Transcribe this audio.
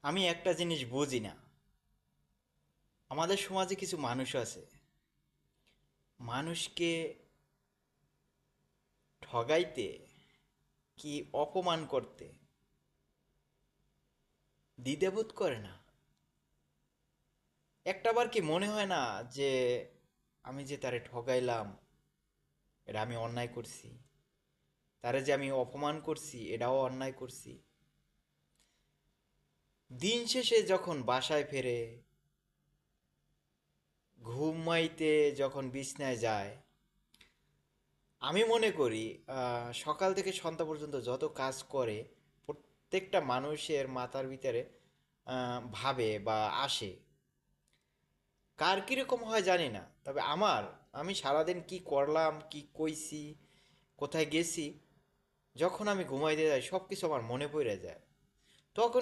আমি একটা জিনিস বুঝি না। আমাদের সমাজে কিছু মানুষ আছে, মানুষকে ঠগাইতে কি অপমান করতে দ্বিধাবোধ করে না। একটাবার কি মনে হয় না যে আমি যে তারে ঠগাইলাম, এটা আমি অন্যায় করছি, তারে যে আমি অপমান করছি এটাও অন্যায় করছি। দিন শেষে যখন বাসায় ফেরে, ঘুমাইতে যখন বিছনায় যায়, আমি মনে করি সকাল থেকে সন্ধ্যা পর্যন্ত যত কাজ করে প্রত্যেকটা মানুষের মাথার ভিতরে ভাবে বা আসে, কার কীরকম হয় জানি না, তবে আমি সারাদিন কি করলাম, কি কইছি, কোথায় গেছি, যখন আমি ঘুমাইতে যাই সব কিছু আমার মনে পড়ে যায়। তখন